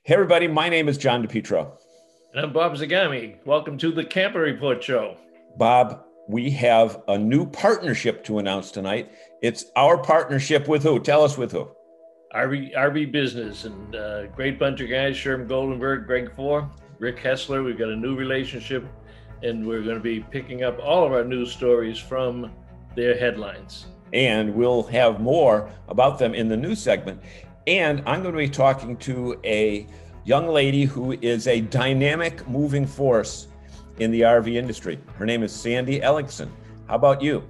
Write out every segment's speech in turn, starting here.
Hey, everybody, my name is John DePietro. And I'm Bob Zagami. Welcome to the Camper Report Show. Bob, we have a new partnership to announce tonight. It's our partnership with who? Tell us with who. RV Business and great bunch of guys, Sherm Goldenberg, Greg Four, Rick Hessler. We've got a new relationship, and we're going to be picking up all of our news stories from their headlines. And we'll have more about them in the news segment. And I'm going to be talking to a young lady who is a dynamic moving force in the RV industry. Her name is Sandy Ellingson. How about you?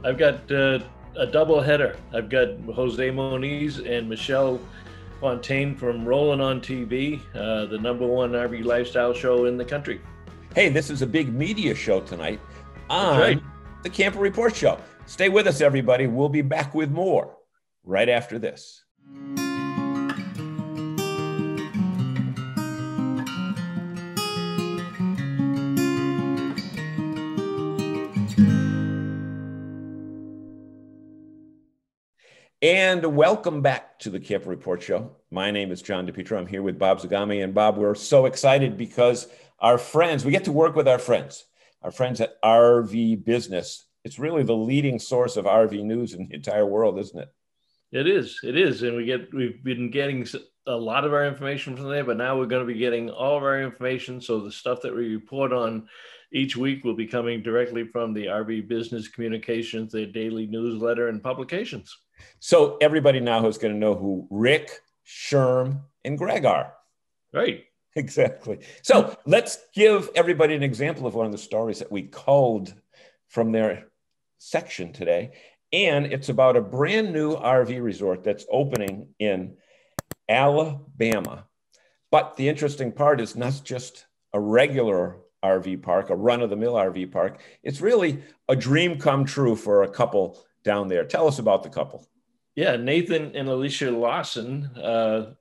I've got a double header. I've got Jose Moniz and Michelle Fontaine from Rollin on TV, the #1 RV lifestyle show in the country. Hey, this is a big media show tonight on the Camper Report Show. Stay with us, everybody. We'll be back with more right after this. And welcome back to the Camper Report Show. My name is John DePietro. I'm here with Bob Zagami. And Bob, we're so excited because our friends, we get to work with our friends at RV Business. It's really the leading source of RV news in the entire world, isn't it? It is. And we've been getting a lot of our information from there, but now we're going to be getting all of our information. So the stuff that we report on each week will be coming directly from the RV Business Communications, their daily newsletter and publications. So everybody now is going to know who Rick, Sherm, and Greg are. Right. Exactly. So let's give everybody an example of one of the stories that we culled from their section today. And it's about a brand new RV resort that's opening in Alabama. But the interesting part is not just a regular RV park, a run-of-the-mill RV park. It's really a dream come true for a couple down there. Tell us about the couple. Yeah, Nathan and Alicia Lawson.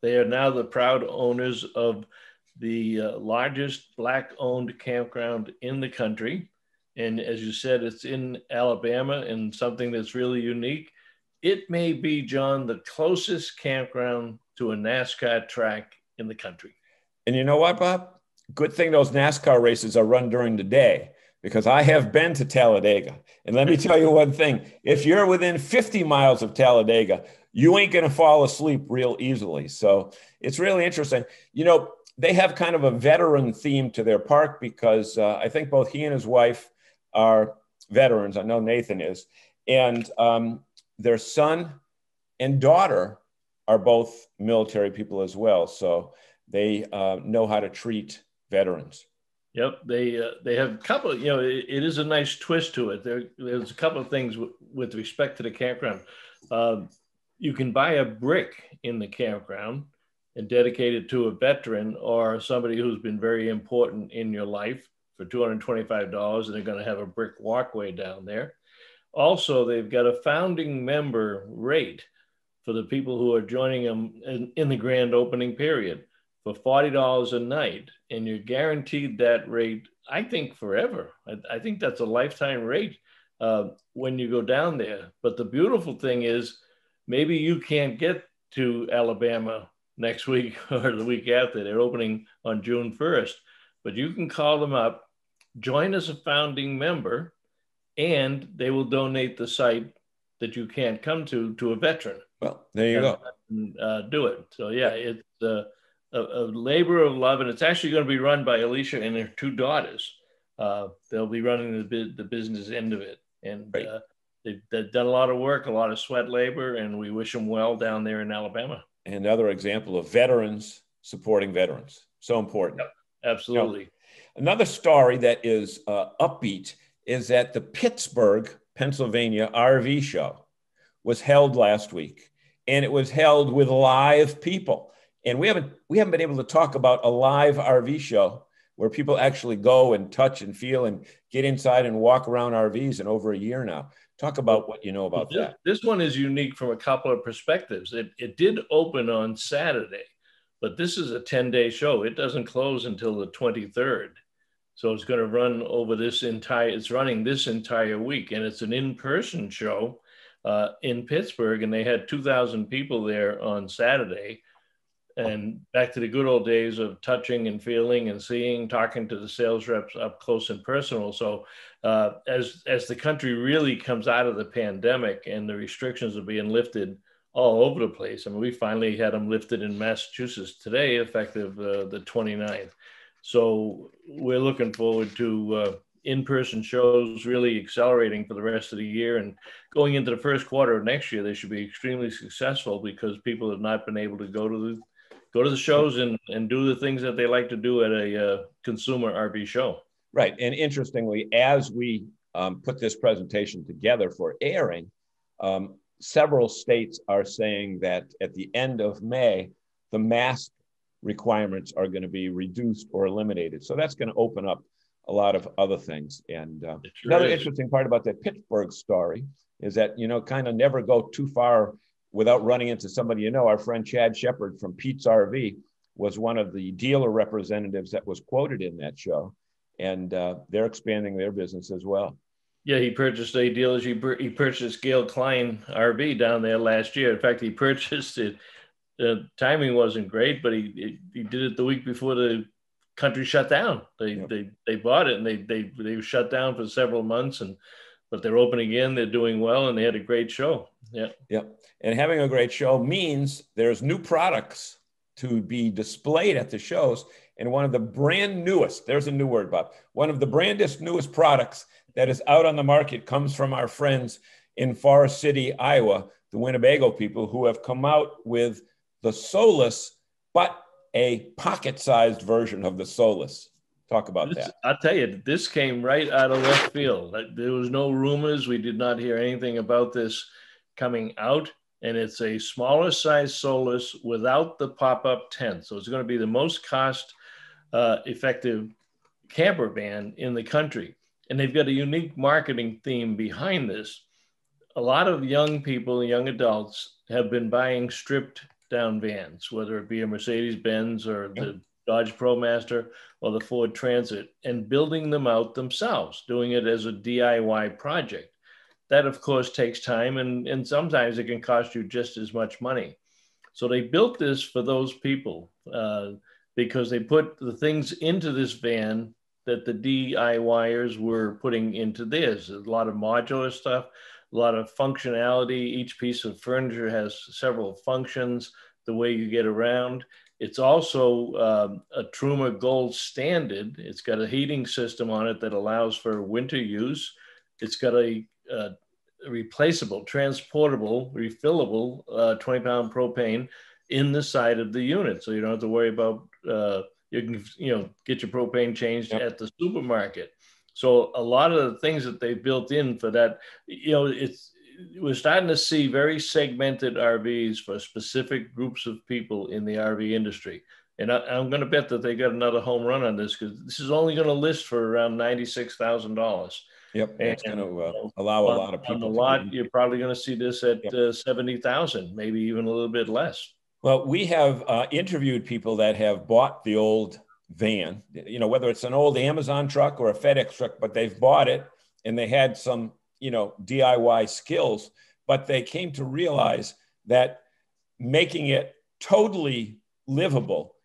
They are now the proud owners of the largest Black-owned campground in the country. And as you said, it's in Alabama, and something that's really unique. It may be, John, the closest campground to a NASCAR track in the country. And you know what, Bob? Good thing those NASCAR races are run during the day, because I have been to Talladega. And let me tell you one thing. If you're within 50 miles of Talladega, you ain't going to fall asleep real easily. So it's really interesting. You know, they have kind of a veteran theme to their park because I think both he and his wife are veterans. I know Nathan is. And their son and daughter are both military people as well. So they know how to treat veterans. Yep, they have a couple. It is a nice twist to it. There's a couple of things with respect to the campground. You can buy a brick in the campground and dedicate it to a veteran or somebody who's been very important in your life for $225, and they're going to have a brick walkway down there. Also, they've got a founding member rate for the people who are joining them in the grand opening period for $40 a night, and you're guaranteed that rate, I think, forever. I think that's a lifetime rate when you go down there. But the beautiful thing is, maybe you can't get to Alabama next week or the week after. They're opening on June 1st, but you can call them up, join as a founding member, and they will donate the site that you can't come to a veteran. Well, there you go. Do it. So yeah, it's a labor of love, and it's actually going to be run by Alicia and her two daughters. They'll be running the business end of it, and right. They've done a lot of work, a lot of sweat labor, and we wish them well down there in Alabama. Another example of veterans supporting veterans. So important. Yep, absolutely. You know, another story that is upbeat is that the Pittsburgh, Pennsylvania RV show was held last week, and it was held with live people. And we haven't been able to talk about a live RV show where people actually go and touch and feel and get inside and walk around RVs in over a year now. Talk about what you know about that. This one is unique from a couple of perspectives. It did open on Saturday, but this is a 10-day show. It doesn't close until the 23rd. So it's going to run over it's running this entire week, and it's an in-person show in Pittsburgh, and they had 2,000 people there on Saturday. and back to the good old days of touching and feeling and seeing, talking to the sales reps up close and personal. So as the country really comes out of the pandemic and the restrictions are being lifted all over the place. I mean, we finally had them lifted in Massachusetts today, effective the 29th. So we're looking forward to in-person shows really accelerating for the rest of the year, and going into the first quarter of next year, they should be extremely successful because people have not been able to go to the shows and do the things that they like to do at a consumer RV show. Right. And interestingly, as we put this presentation together for airing, several states are saying that at the end of May, the mask requirements are going to be reduced or eliminated. So that's going to open up a lot of other things. And another interesting part about that Pittsburgh story is that, kind of never go too far without running into somebody. Our friend Chad Shepard from Pete's RV was one of the dealer representatives that was quoted in that show. And they're expanding their business as well. Yeah, he purchased a dealer. He purchased Gail Klein RV down there last year. In fact, he purchased it. The timing wasn't great, but he did it the week before the country shut down. They bought it, and they were shut down for several months, but they're open again. They're doing well, and they had a great show. Yeah. And having a great show means there's new products to be displayed at the shows. And one of the brand newest, there's a new word, Bob, one of the brandest newest products that is out on the market comes from our friends in Forest City, Iowa, the Winnebago people, who have come out with the Solus, but a pocket-sized version of the Solus. Talk about that. I'll tell you, this came right out of left field. There was no rumors. We did not hear anything about this coming out. And it's a smaller size Solus without the pop-up tent. So it's going to be the most cost-effective camper van in the country. And they've got a unique marketing theme behind this. A lot of young people, young adults, have been buying stripped down vans, whether it be a Mercedes-Benz or the Dodge ProMaster or the Ford Transit, and building them out themselves, doing it as a DIY project. That, of course, takes time, and sometimes it can cost you just as much money. So they built this for those people because they put the things into this van that the DIYers were putting into theirs. A lot of modular stuff, a lot of functionality. Each piece of furniture has several functions, the way you get around. It's also a Truma Gold standard. It's got a heating system on it that allows for winter use. It's got a replaceable, transportable, refillable 20-pound propane in the side of the unit. So you don't have to worry about, you can get your propane changed at the supermarket. So a lot of the things that they built in for that, we're starting to see very segmented RVs for specific groups of people in the RV industry. And I'm going to bet that they got another home run on this, because this is only going to list for around $96,000. Yep, and it's going to allow a lot of people. On the lot, you're probably going to see this at 70,000, maybe even a little bit less. Well, we have interviewed people that have bought the old van, whether it's an old Amazon truck or a FedEx truck, but they've bought it and they had some, DIY skills, but they came to realize that making it totally livable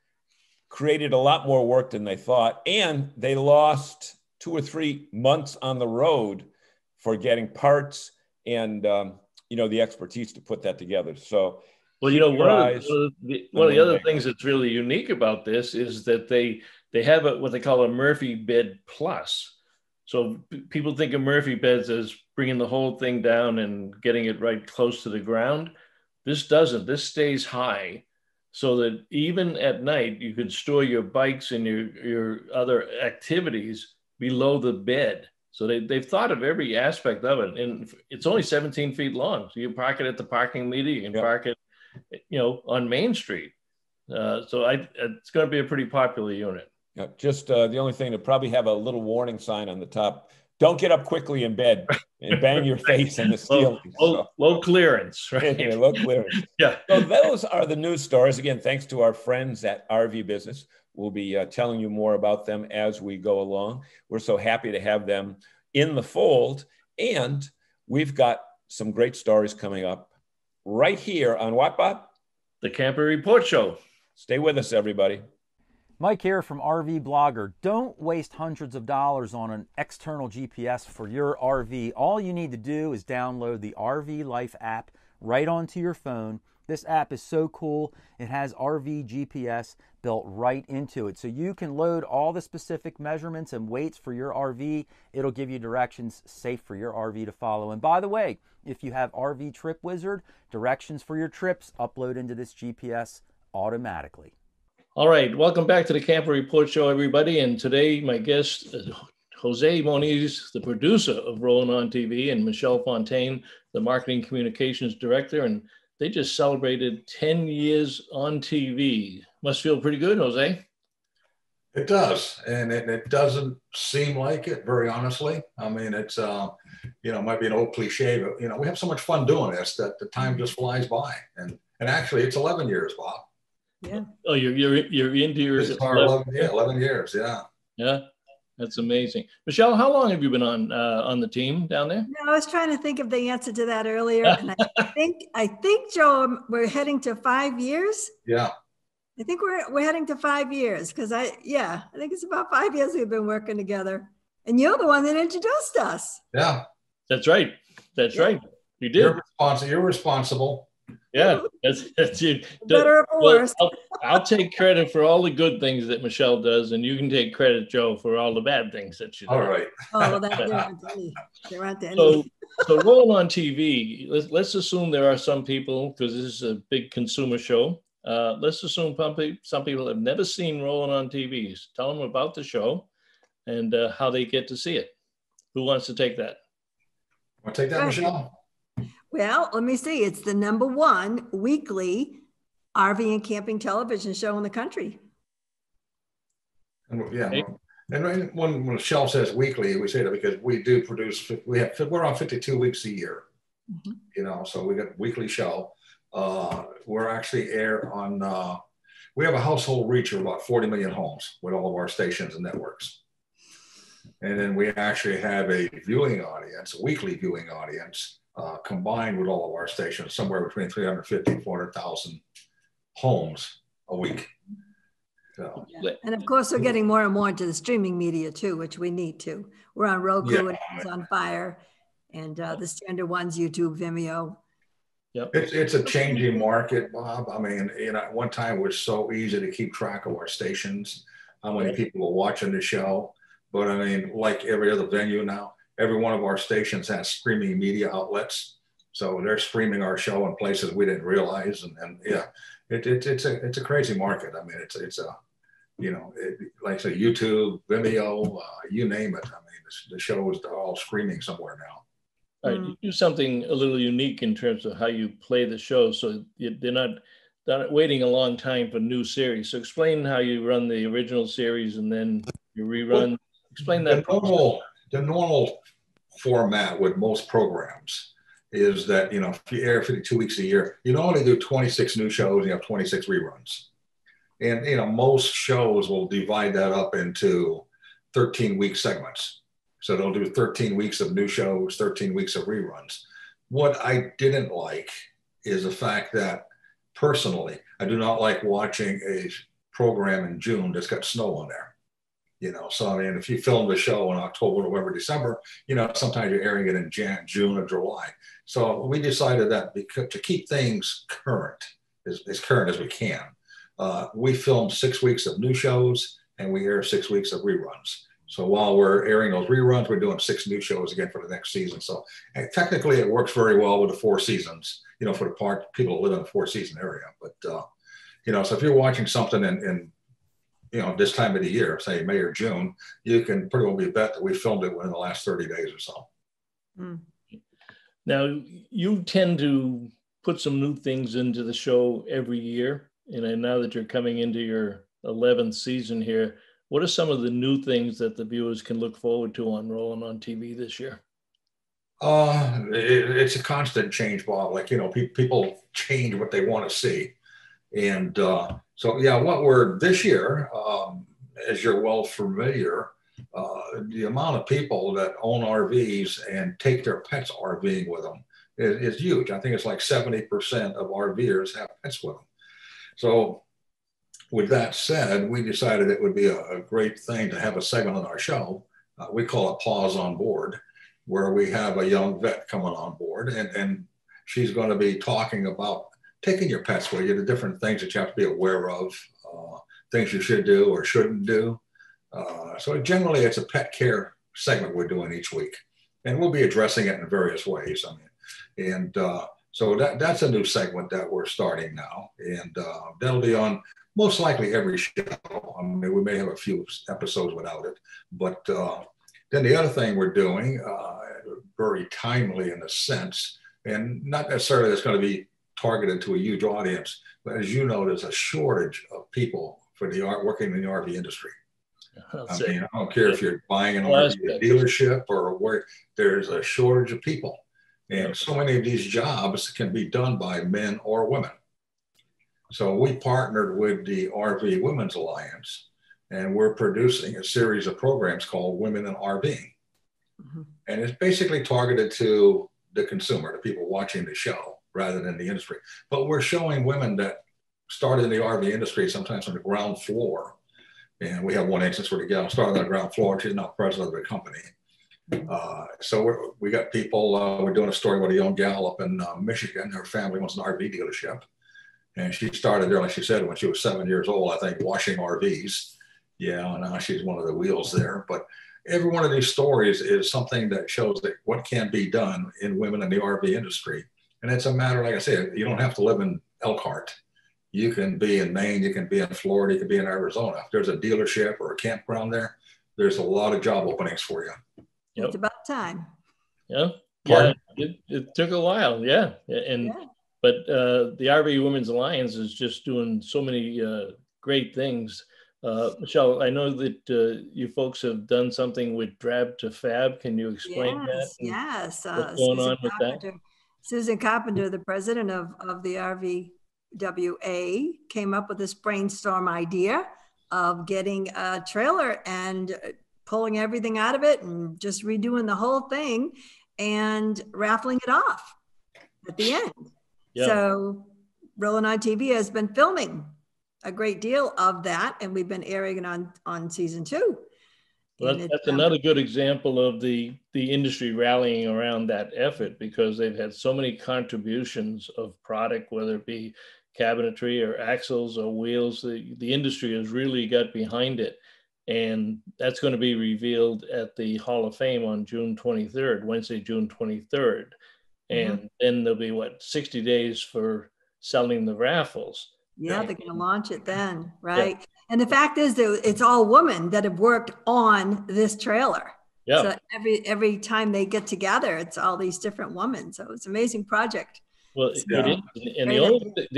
created a lot more work than they thought. And they lost 2 or 3 months on the road for getting parts and, the expertise to put that together. So, well, one of the other things that's really unique about this is that they have what they call a Murphy bed plus. So people think of Murphy beds as bringing the whole thing down and getting it right close to the ground. This doesn't. This stays high, so that even at night you could store your bikes and your other activities below the bed. So they've thought of every aspect of it, and it's only 17 feet long. So you park it at the parking meter. You can park it, on Main Street. So it's going to be a pretty popular unit. Yeah, just the only thing to probably have a little warning sign on the top: don't get up quickly in bed and bang your face in the ceiling. Low clearance, right? Yeah, low clearance. Yeah. So those are the news stories. Again, thanks to our friends at RV Business. We'll be telling you more about them as we go along. We're so happy to have them in the fold. And we've got some great stories coming up right here on what, Bob? The Camper Report Show. Stay with us, everybody. Mike here from RV Blogger. Don't waste hundreds of dollars on an external GPS for your RV. All you need to do is download the RV Life app right onto your phone. This app is so cool. It has RV GPS built right into it. So you can load all the specific measurements and weights for your RV. It'll give you directions safe for your RV to follow. And by the way, if you have RV Trip Wizard, directions for your trips upload into this GPS automatically. All right, welcome back to the Camper Report Show, everybody. And today, my guest, Jose Moniz, the producer of Rollin on TV, and Michelle Fontaine, the marketing communications director. And they just celebrated 10 years on TV. Must feel pretty good, Jose. It does, and it doesn't seem like it, very honestly. I mean, it's it might be an old cliche, but we have so much fun doing this that the time just flies by. And actually, it's 11 years, Bob. Yeah. Oh, you're into your 11 years. Yeah. Yeah, that's amazing. Michelle, how long have you been on the team down there? No, I was trying to think of the answer to that earlier, and I think Joe, we're heading to 5 years. Yeah. I think we're heading to 5 years because I think it's about 5 years we've been working together, and you're the one that introduced us. Yeah. That's right. That's right. You did. You're responsible. Yeah, that's you. Better or worse. I'll take credit for all the good things that Michelle does, and you can take credit, Joe, for all the bad things that she does. All right. Oh, well, there aren't any. So Rollin on TV, let's assume there are some people, because this is a big consumer show. Let's assume some people have never seen Rollin on TV. Tell them about the show and how they get to see it. Who wants to take that? Want to take that, Michelle? Well, let me see. It's the #1 weekly RV and camping television show in the country. And, yeah. And when Michelle says weekly, we say that because we do produce, we're on 52 weeks a year, so we got a weekly show. We're actually air on, we have a household reach of about 40 million homes with all of our stations and networks. And then we actually have a viewing audience, a weekly viewing audience, combined with all of our stations, somewhere between 350 and 400,000 homes a week. So. Yeah. And of course, we're getting more and more into the streaming media too, which we need to. We're on Roku and it's on Fire, and the standard ones, YouTube, Vimeo. Yep. It's a changing market, Bob. I mean, at one time it was so easy to keep track of our stations, how many people were watching the show. But I mean, like every other venue now, every one of our stations has streaming media outlets. So they're streaming our show in places we didn't realize. And yeah, it's a crazy market. I mean, it's like I say, YouTube, Vimeo, you name it. I mean, the shows, they're all streaming somewhere now. All right, you do something a little unique in terms of how you play the show. So they're not waiting a long time for new series. So explain how you run the original series and then you rerun. Well, explain that. The normal format with most programs is that, if you air 52 weeks a year, you normally do 26 new shows and you have 26 reruns. And, most shows will divide that up into 13-week segments. So they'll do 13 weeks of new shows, 13 weeks of reruns. What I didn't like is the fact that, personally, I do not like watching a program in June that's got snow on there. So I mean, if you film the show in October, November, December, sometimes you're airing it in June or July. So we decided that to keep things current, as current as we can, we film 6 weeks of new shows and we air 6 weeks of reruns. So while we're airing those reruns, we're doing 6 new shows again for the next season. So technically it works very well with the 4 seasons, for the people that live in the 4-season area. But, so if you're watching something in this time of the year, say May or June, you can pretty well be bet that we filmed it within the last 30 days or so. Mm. Now, you tend to put some new things into the show every year. And now that you're coming into your 11th season here, what are some of the new things that the viewers can look forward to on Rollin on TV this year? It's a constant change, Bob. Like, people change what they want to see. And so, yeah, what we're this year, as you're well familiar, the amount of people that own RVs and take their pets RVing with them is huge. I think it's like 70% of RVers have pets with them. So with that said, we decided it would be a great thing to have a segment on our show. We call it Paws on Board, where we have a young vet coming on board, and she's going to be talking about taking your pets with you, the different things that you have to be aware of, things you should do or shouldn't do. So generally, it's a pet care segment we're doing each week, and we'll be addressing it in various ways. So that's a new segment that we're starting now, and that'll be on most likely every show. I mean, we may have a few episodes without it, but then the other thing we're doing, very timely in a sense, and not necessarily that's going to be targeted to a huge audience, but as you know, there's a shortage of people for working in the RV industry. I don't care if you're buying an RV dealership or where, there's a shortage of people. And so many of these jobs can be done by men or women. So we partnered with the RV Women's Alliance, and we're producing a series of programs called Women in RVing. Mm-hmm. And it's basically targeted to the consumer, the people watching the show, rather than the industry. But we're showing women that started in the RV industry, sometimes on the ground floor. And we have one instance where the gal started on the ground floor. She's now president of the company. So we got people, we're doing a story about a young gal up in Michigan. Her family owns an RV dealership. And she started there, like she said, when she was 7 years old, I think, washing RVs. Yeah, and now she's one of the wheels there. But every one of these stories is something that shows that what can be done in women in the RV industry. And it's a matter, like I said, you don't have to live in Elkhart. You can be in Maine, you can be in Florida, you can be in Arizona. If there's a dealership or a campground there, there's a lot of job openings for you. Yep. It's about time. Yeah. Yeah. It took a while. Yeah. But the RV Women's Alliance is just doing so many great things. Michelle, I know that you folks have done something with Drab to Fab. Can you explain that? Yes. What's going on with that? Susan Carpenter, the president of the RVWA, came up with this brainstorm idea of getting a trailer and pulling everything out of it and just redoing the whole thing and raffling it off at the end. Yeah. So Rollin on TV has been filming a great deal of that, and we've been airing it on season 2. Well, that's another good example of the industry rallying around that effort, because they've had so many contributions of product, whether it be cabinetry or axles or wheels. The industry has really got behind it. And that's going to be revealed at the Hall of Fame on June 23rd, Wednesday, June 23rd. And then there'll be, 60 days for selling the raffles. Yeah, they're going to launch it then, right? Yeah. And the fact is that it's all women that have worked on this trailer. Yeah. So every time they get together, it's all these different women. So it's an amazing project. Well, it is. And the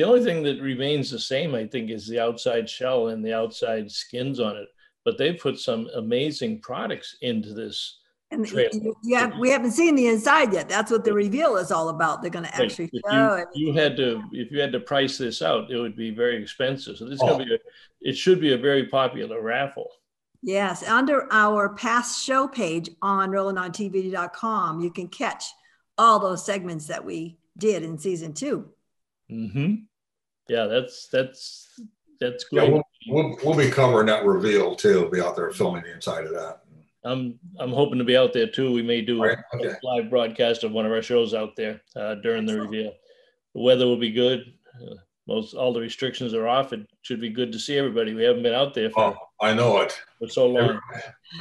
only thing that remains the same, I think, is the outside shell and the outside skins on it. But they put some amazing products into this trailer. We haven't seen the inside yet. That's what the reveal is all about. They're going to actually show it. If you had to price this out, it would be very expensive. So this is going to be it should be a very popular raffle. Yes, under our past show page on RollinOnTV.com, you can catch all those segments that we did in season 2. Mm-hmm. Yeah, that's great. Yeah, we'll be covering that reveal too. We'll be out there filming the inside of that. I'm hoping to be out there too. We may do a live broadcast of one of our shows out there during the reveal. The weather will be good. All the restrictions are off. It should be good to see everybody. We haven't been out there for I know it. For so long.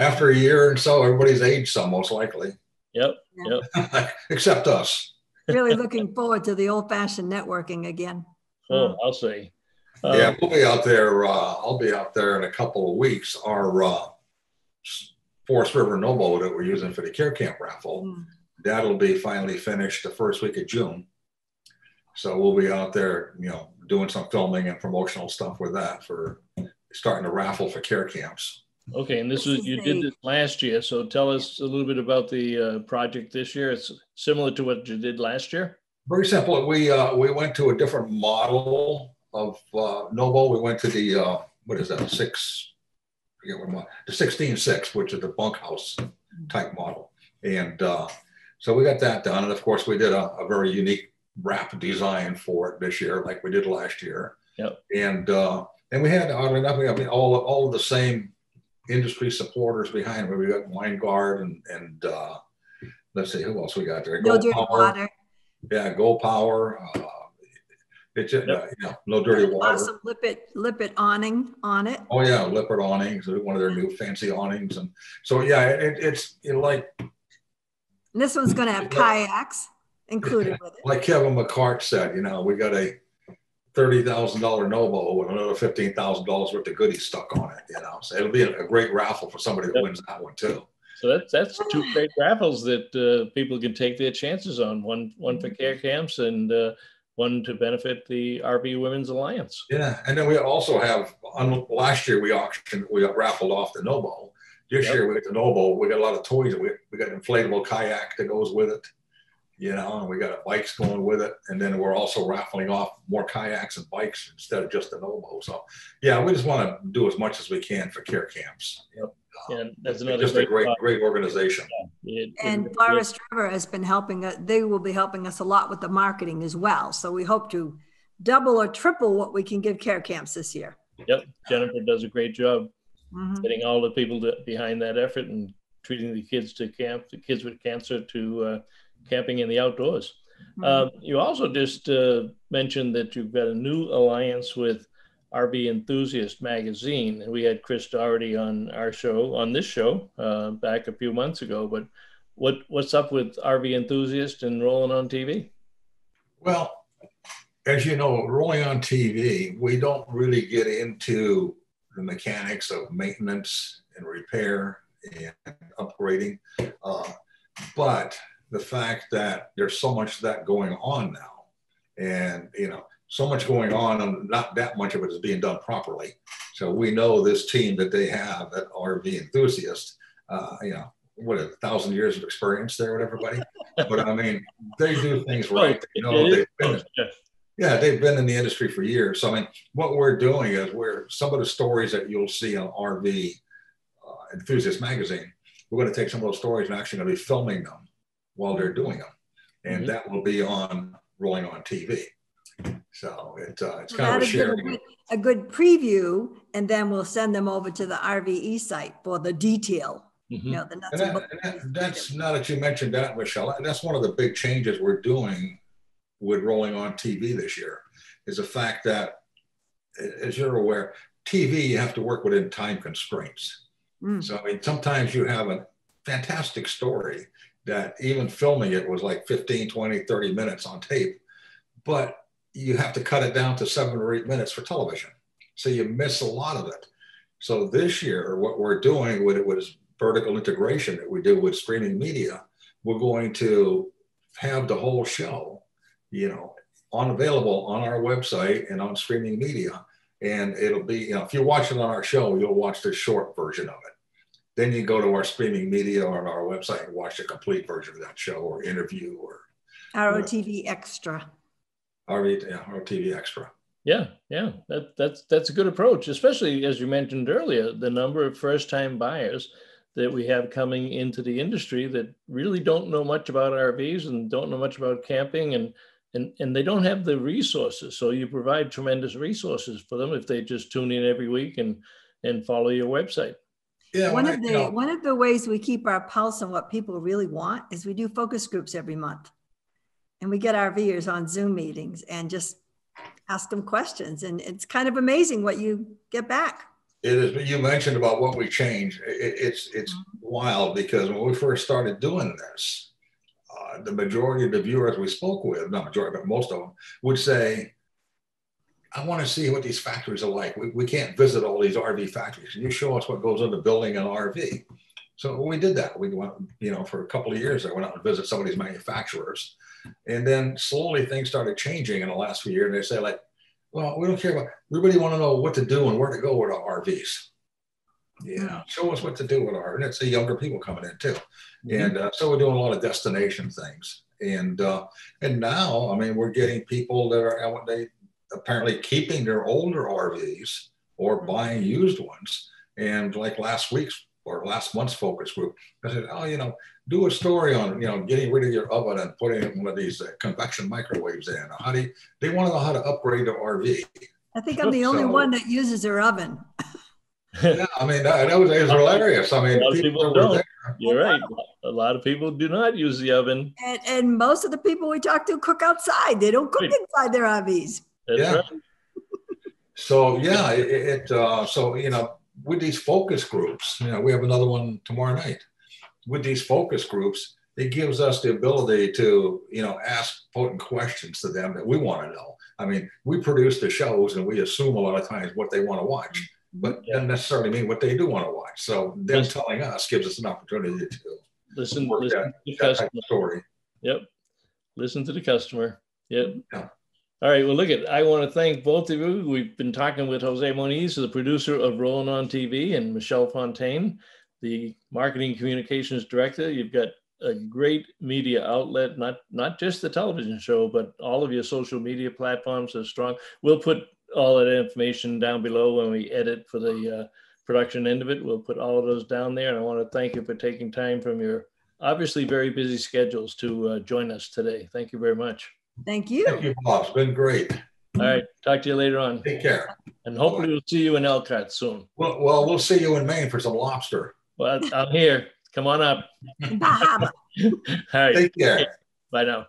After a year and so, everybody's aged some, most likely. Yep. Except us. Really looking forward to the old-fashioned networking again. Oh, I'll say. Yeah, we'll be out there. I'll be out there in a couple of weeks. Our Forest River Nobo that we're using for the Care Camp raffle, that'll be finally finished the first week of June. So we'll be out there, doing some filming and promotional stuff with that for starting a raffle for care camps. Okay, and you did this last year. So tell us a little bit about the project this year. It's similar to what you did last year. Very simple. We went to a different model of Nobo. We went to the what is that? The 16.6, which is the bunkhouse type model, and so we got that done. And of course, we did a very unique wrap design for it this year, like we did last year. Yep. And And we had, oddly enough, we have all of the same industry supporters behind it. We got Weingard and let's see, who else we got there? No Dirty Water. Yeah, Go Power. It's just, No Dirty Water. Awesome Lippert awning on it. Oh yeah, Lippert awnings, one of their new fancy awnings, and so yeah, it's like. And this one's going to have kayaks included with it. Like Kevin McCart said, we got a $30,000 Nobo with another $15,000 worth of goodies stuck on it. So it'll be a great raffle for somebody that wins that one too. So that's two great raffles that people can take their chances on. One for care camps and one to benefit the RV Women's Alliance. Yeah, and then we also have, last year we raffled off the Nobo. This year we got the Nobo. We got a lot of toys. We got an inflatable kayak that goes with it, and we got bikes going with it. And then we're also raffling off more kayaks and bikes instead of just the Nobo. So yeah, we just want to do as much as we can for care camps. Yep. And that's another just a great organization. And Forest River has been helping us. They will be helping us a lot with the marketing as well. So we hope to double or triple what we can give care camps this year. Yep. Jennifer does a great job getting all the people behind that effort and treating the kids to camp, the kids with cancer to camping in the outdoors. You also just mentioned that you've got a new alliance with RV Enthusiast magazine, and we had Chris Doherty on this show back a few months ago. But what's up with RV Enthusiast and Rollin on TV? Well, as you know, Rolling on TV, we don't really get into the mechanics of maintenance and repair and upgrading, but the fact that there's so much of that going on now, and so much going on, and not that much of it is being done properly. So we know this team that they have at RV Enthusiast, what, 1,000 years of experience there with everybody. But I mean, they do things right. They've been in the industry for years. So I mean, what we're doing is some of the stories that you'll see on RV Enthusiast magazine, we're going to take some of those stories and actually going to be filming them while they're doing them, and that will be on Rolling on TV. So it's kind of a sharing. A good preview, and then we'll send them over to the RVE site for the detail. That's now that you mentioned that, Michelle, that's one of the big changes we're doing with Rolling on TV this year, is the fact that, as you're aware, TV, you have to work within time constraints. So I mean, sometimes you have a fantastic story that even filming it was like 15, 20, 30 minutes on tape, but you have to cut it down to 7 or 8 minutes for television. So you miss a lot of it. So this year, what we're doing with it was vertical integration that we do with streaming media. We're going to have the whole show, available on our website and on streaming media. And it'll be, if you watch it on our show, you'll watch the short version of it. Then you go to our streaming media or on our website and watch the complete version of that show or interview or ROTV Extra. ROTV Extra. Yeah, that's a good approach, especially as you mentioned earlier, the number of first-time buyers that we have coming into the industry that really don't know much about RVs and don't know much about camping, and they don't have the resources. So you provide tremendous resources for them if they just tune in every week and follow your website. Yeah, one of the ways we keep our pulse on what people really want is we do focus groups every month. And we get RVers on Zoom meetings and just ask them questions. And it's kind of amazing what you get back. It is. But you mentioned about what we changed. It's wild, because when we first started doing this, the majority of the viewers we spoke with, not majority, but most of them, would say, I want to see what these factories are like. We can't visit all these RV factories. Can you show us what goes into building an RV? So we did that. We went, for a couple of years, I went out and visit some of these manufacturers. And then slowly things started changing in the last few years. And they say, like, well, we don't care about, we really want to know what to do and where to go with our RVs. Yeah, show us what to do with our, and it's the younger people coming in too. And so we're doing a lot of destination things. And now, I mean, we're getting people that are apparently keeping their older RVs or buying used ones. And like last month's focus group, I said, do a story on, getting rid of your oven and putting in one of these convection microwaves in. They want to know how to upgrade their RV. I think I'm the only one that uses their oven. Yeah, I mean, that was hilarious. I mean, A lot of people people that were don't. there. You're right. A lot of people do not use the oven. And most of the people we talk to cook outside. They don't cook Right. inside their RVs. That's Yeah. right. So yeah, so with these focus groups, we have another one tomorrow night. With these focus groups, it gives us the ability to ask potent questions to them that we want to know. I mean, we produce the shows and we assume a lot of times what they want to watch, but doesn't necessarily mean what they do want to watch. So them telling us gives us an opportunity to listen work to the customer. Story. Yep. Listen to the customer. Yep. Yeah. All right. Well, I want to thank both of you. We've been talking with Jose Moniz, the producer of Rollin on TV, and Michelle Fontaine, the marketing communications director. You've got a great media outlet, not just the television show, but all of your social media platforms are strong. We'll put all of that information down below when we edit for the production end of it. We'll put all of those down there. And I want to thank you for taking time from your obviously very busy schedules to join us today. Thank you very much. Thank you. Thank you, boss. It's been great. All right. Talk to you later on. Take care. And hopefully we'll see you in Elkhart soon. Well, we'll see you in Maine for some lobster. Well, I'm here. Come on up. Bob. All right. Take care. Bye now.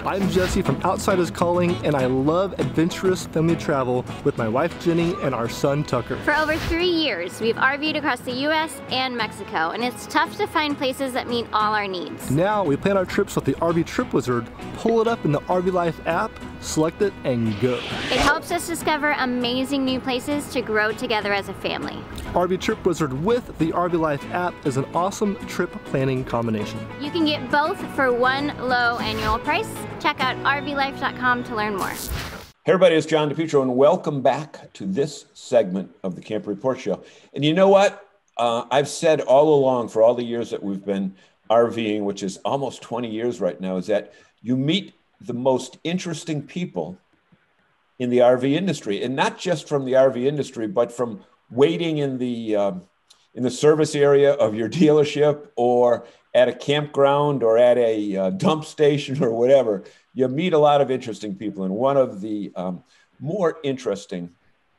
I'm Jesse from Outsiders Calling, and I love adventurous family travel with my wife Jenny and our son Tucker. For over 3 years, we've RV'd across the U.S. and Mexico, and it's tough to find places that meet all our needs. Now we plan our trips with the RV Trip Wizard, pull it up in the RV Life app, select it, and go. It helps us discover amazing new places to grow together as a family. RV Trip Wizard with the RV Life app is an awesome trip planning combination. You can get both for one low annual price. Check out rvlife.com to learn more. Hey everybody, it's John DePietro, and welcome back to this segment of the Camp Report Show. And you know what? I've said all along for all the years that we've been RVing, which is almost 20 years right now, is that you meet the most interesting people in the RV industry, and not just from the RV industry, but from waiting in the service area of your dealership or at a campground or at a dump station or whatever. You meet a lot of interesting people. And one of the more interesting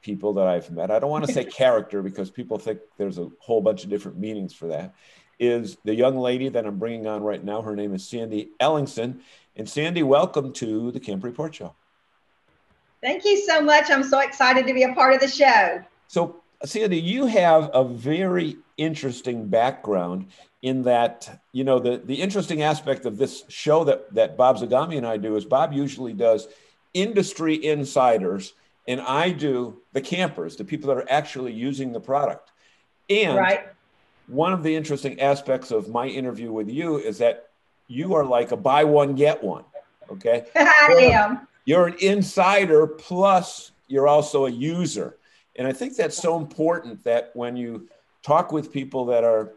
people that I've met, I don't want to say character because people think there's a whole bunch of different meanings for that, is the young lady that I'm bringing on right now. Her name is Sandy Ellingson. And Sandy, welcome to the Camp Report Show. Thank you so much. I'm so excited to be a part of the show. So, Sandy, you have a very interesting background in that, the interesting aspect of this show that Bob Zagami and I do is Bob usually does industry insiders, and I do the campers, the people that are actually using the product. And one of the interesting aspects of my interview with you is that you are like a buy one, get one, okay? I am. You're an insider, plus you're also a user. And I think that's so important that when you talk with people that are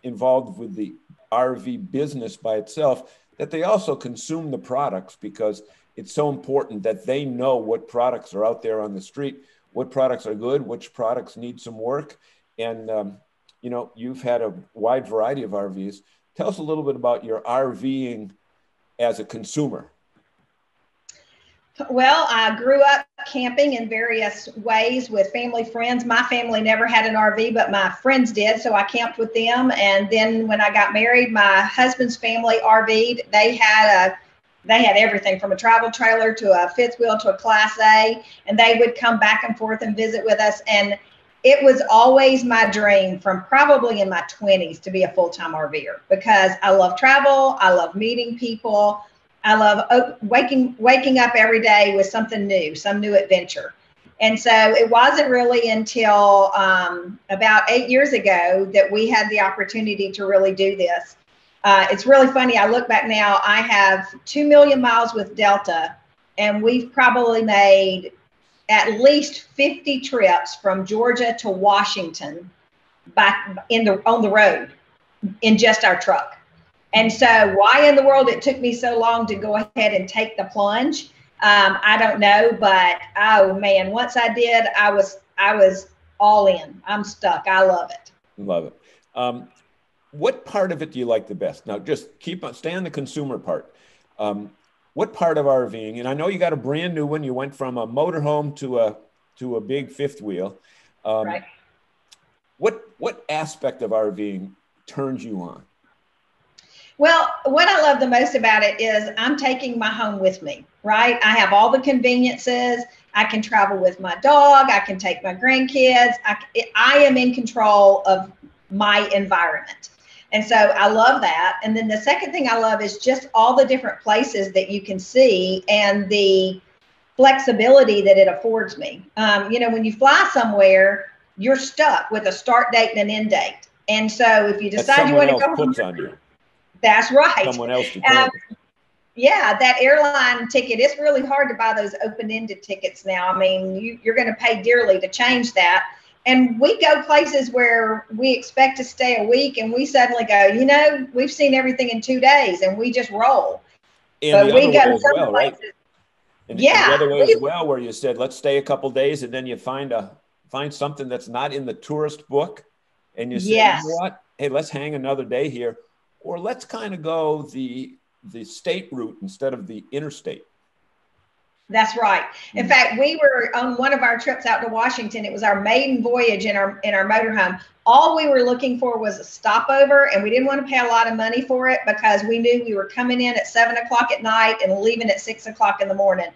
involved with the RV business by itself, that they also consume the products, because it's so important that they know what products are out there on the street, what products are good, which products need some work. And, you've had a wide variety of RVs. Tell us a little bit about your RVing as a consumer. Well, I grew up camping in various ways with family friends. My family never had an RV, but my friends did, so I camped with them. And then when I got married, my husband's family RV'd. They had everything from a travel trailer to a fifth wheel to a Class A, and they would come back and forth and visit with us. And it was always my dream from probably in my 20s to be a full-time RVer, because I love travel. I love meeting people. I love waking up every day with something new, some new adventure. And so it wasn't really until about 8 years ago that we had the opportunity to really do this. It's really funny. I look back now, I have 2 million miles with Delta, and we've probably made at least 50 trips from Georgia to Washington on the road in just our truck. And so why in the world it took me so long to go ahead and take the plunge, I don't know. But, oh, man, once I did, I was all in. I'm stuck. I love it. Love it. What part of it do you like the best? Now, just stay on the consumer part. What part of RVing, and I know you got a brand new one. You went from a motorhome to a to a big fifth wheel. Right. What aspect of RVing turns you on? Well, what I love the most about it is I'm taking my home with me, right? I have all the conveniences. I can travel with my dog. I can take my grandkids. I am in control of my environment. And so I love that. And then the second thing I love is just all the different places that you can see and the flexibility that it affords me. You know, when you fly somewhere, you're stuck with a start date and an end date. And so if you decide you want to go puts on you. That's right. Someone else determines. Yeah, that airline ticket, it's really hard to buy those open-ended tickets now. I mean, you're going to pay dearly to change that. And we go places where we expect to stay a week and we suddenly go, you know, we've seen everything in 2 days and we just roll. And but the we other go way as well, right? And the other way as well, where you said, let's stay a couple days and then you find something that's not in the tourist book and you say, you know what? Hey, let's hang another day here. Or let's kind of go the state route instead of the interstate. That's right. In fact, we were on one of our trips out to Washington. It was our maiden voyage in our motorhome. All we were looking for was a stopover, and we didn't want to pay a lot of money for it because we knew we were coming in at 7 o'clock at night and leaving at 6 o'clock in the morning.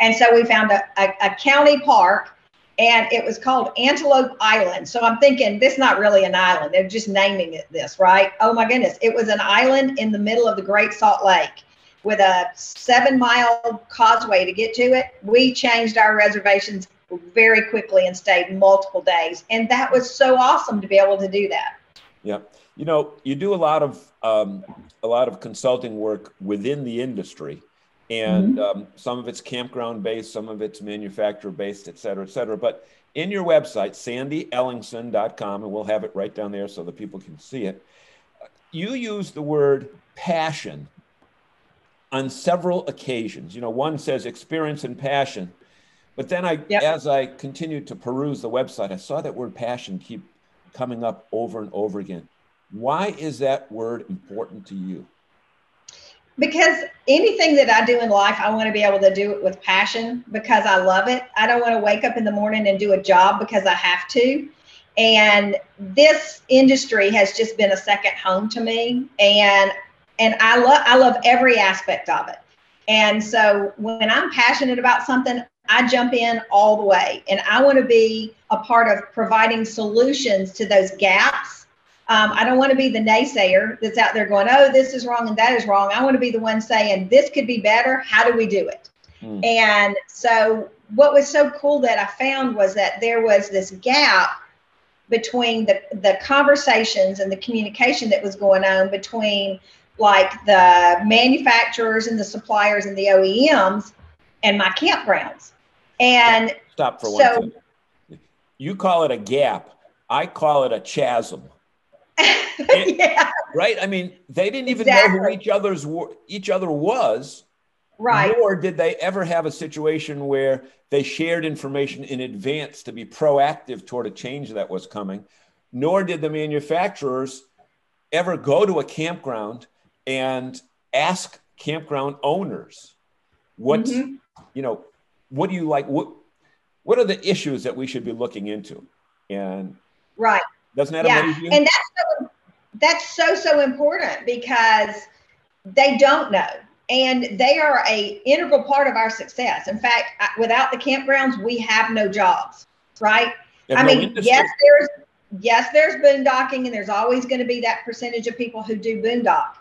And so we found a county park, and it was called Antelope Island. So I'm thinking, this is not really an island. They're just naming it this, right? Oh my goodness. It was an island in the middle of the Great Salt Lake with a 7-mile causeway to get to it. We changed our reservations very quickly and stayed multiple days. And that was so awesome to be able to do that. Yeah. You know, you do a lot of consulting work within the industry. And some of it's campground based, some of it's manufacturer based, et cetera, et cetera. But in your website, sandyellingson.com, and we'll have it right down there so that people can see it, you use the word passion on several occasions. You know, one says experience and passion. But then as I continued to peruse the website, I saw that word passion keep coming up over and over again. Why is that word important to you? Because anything that I do in life, I want to be able to do it with passion because I love it. I don't want to wake up in the morning and do a job because I have to. And this industry has just been a second home to me. And I love every aspect of it. And so when I'm passionate about something, I jump in all the way. And I want to be a part of providing solutions to those gaps. I don't want to be the naysayer that's out there going, oh, this is wrong and that is wrong. I want to be the one saying, this could be better. How do we do it? And so what was so cool that I found was that there was this gap between the conversations and the communication that was going on between like the manufacturers and the suppliers and the OEMs and my campgrounds. And stop for one second. You call it a gap. I call it a chasm. Yeah. Right. I mean, they didn't even know who each other was. Right. Nor did they ever have a situation where they shared information in advance to be proactive toward a change that was coming. Nor did the manufacturers ever go to a campground and ask campground owners, what do you like? What are the issues that we should be looking into? And right. Doesn't that amaze you? And that's so important because they don't know. And they are an integral part of our success. In fact, without the campgrounds, we have no jobs, right? I mean, yes, there's boondocking, and there's always going to be that percentage of people who do boondock.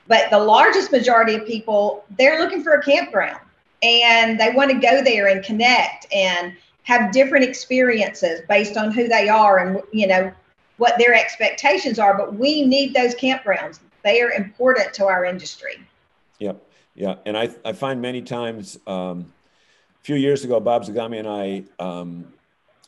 But the largest majority of people, they're looking for a campground, and they want to go there and connect and have different experiences based on who they are and, you know, what their expectations are. But we need those campgrounds. They are important to our industry. Yep. Yeah. And I find many times, a few years ago, Bob Zagami and I,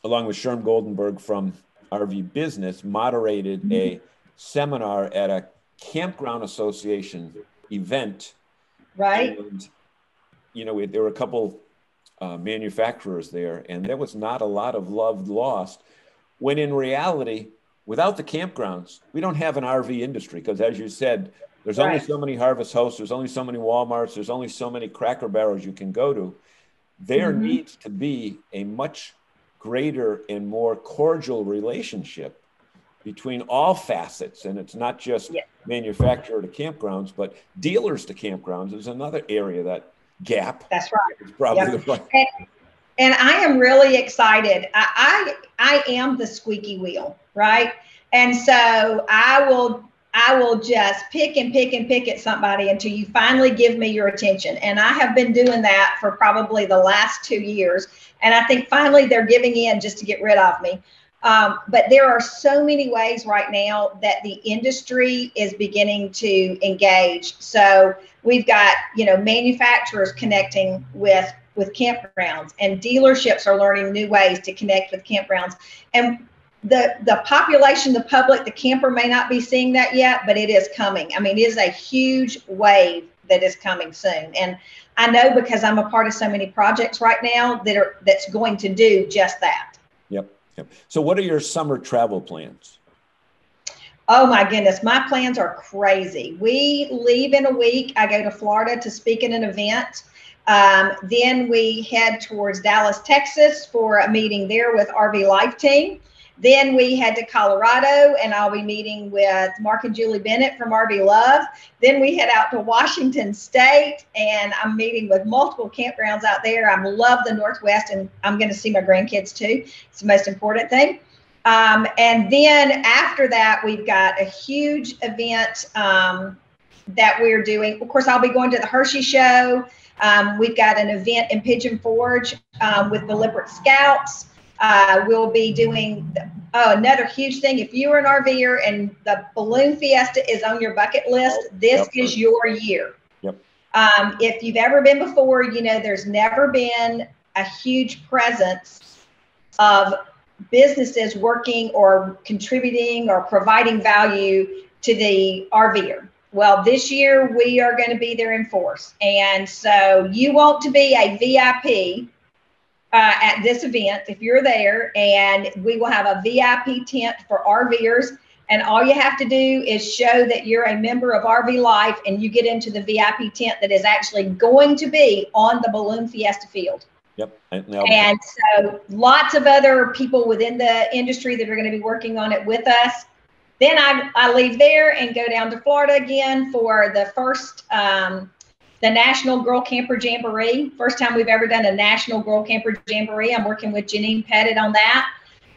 along with Sherm Goldenberg from RV Business, moderated a seminar at a campground association event. Right. And, you know, there were a couple manufacturers there, and there was not a lot of love lost, when in reality, without the campgrounds, we don't have an RV industry, because as you said, there's only so many Harvest Hosts, there's only so many Walmarts, there's only so many Cracker Barrels you can go to. There needs to be a much greater and more cordial relationship between all facets. And it's not just manufacturer to campgrounds, but dealers to campgrounds is another area that gap. That's right. Is probably the right. And I am really excited. I am the squeaky wheel, right? And so I will just pick and pick and pick at somebody until you finally give me your attention. And I have been doing that for probably the last 2 years. And I think finally they're giving in just to get rid of me. But there are so many ways right now that the industry is beginning to engage. So we've got, manufacturers connecting with campgrounds, and dealerships are learning new ways to connect with campgrounds. And the population, the public, the camper may not be seeing that yet, but it is coming. I mean, it is a huge wave that is coming soon. And I know because I'm a part of so many projects right now that's going to do just that. Yep. So what are your summer travel plans? Oh my goodness, my plans are crazy. We leave in a week. I go to Florida to speak at an event. Then we head towards Dallas, Texas for a meeting there with RV Life Team. Then we head to Colorado, and I'll be meeting with Mark and Julie Bennett from RV Love. Then we head out to Washington State, and I'm meeting with multiple campgrounds out there. I love the Northwest, and I'm going to see my grandkids too. It's the most important thing. And then after that, we've got a huge event that we're doing. Of course, I'll be going to the Hershey Show. We've got an event in Pigeon Forge with the Lippert Scouts. We'll be doing another huge thing. If you're an RVer and the Balloon Fiesta is on your bucket list, this is your year. Yep. If you've ever been before, there's never been a huge presence of businesses working or contributing or providing value to the RVer. Well, this year we are going to be there in force. And so you want to be a VIP at this event if you're there, and we will have a VIP tent for RVers. And all you have to do is show that you're a member of RV Life, and you get into the VIP tent that is actually going to be on the Balloon Fiesta field. Yep. And so lots of other people within the industry that are going to be working on it with us. Then I leave there and go down to Florida again for the first, the National Girl Camper Jamboree. First time we've ever done a National Girl Camper Jamboree. I'm working with Janine Pettit on that.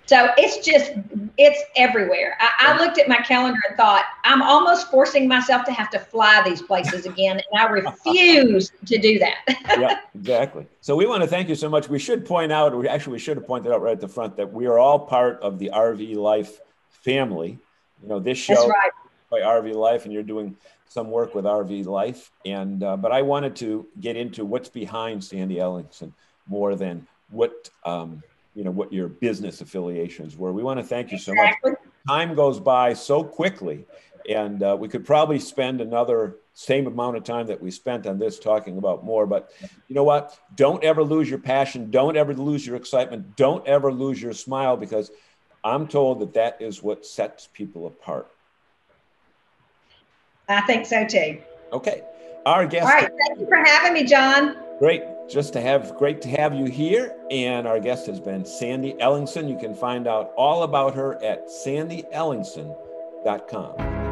So it's everywhere. I looked at my calendar and thought, I'm almost forcing myself to have to fly these places again, and I refuse to do that. Yeah, exactly. So we want to thank you so much. We should point out, we should have pointed out right at the front that we are all part of the RV Life family. This show is by RV Life, and you're doing some work with RV Life. And but I wanted to get into what's behind Sandy Ellingson more than what what your business affiliations were. We want to thank you so much. Time goes by so quickly, and we could probably spend another same amount of time that we spent on this talking about more. But you know what? Don't ever lose your passion. Don't ever lose your excitement. Don't ever lose your smile, because I'm told that is what sets people apart. I think so too. Okay. Our guest. All right. Thank you for having me, John. Great to have you here. And our guest has been Sandy Ellingson. You can find out all about her at sandyellingson.com.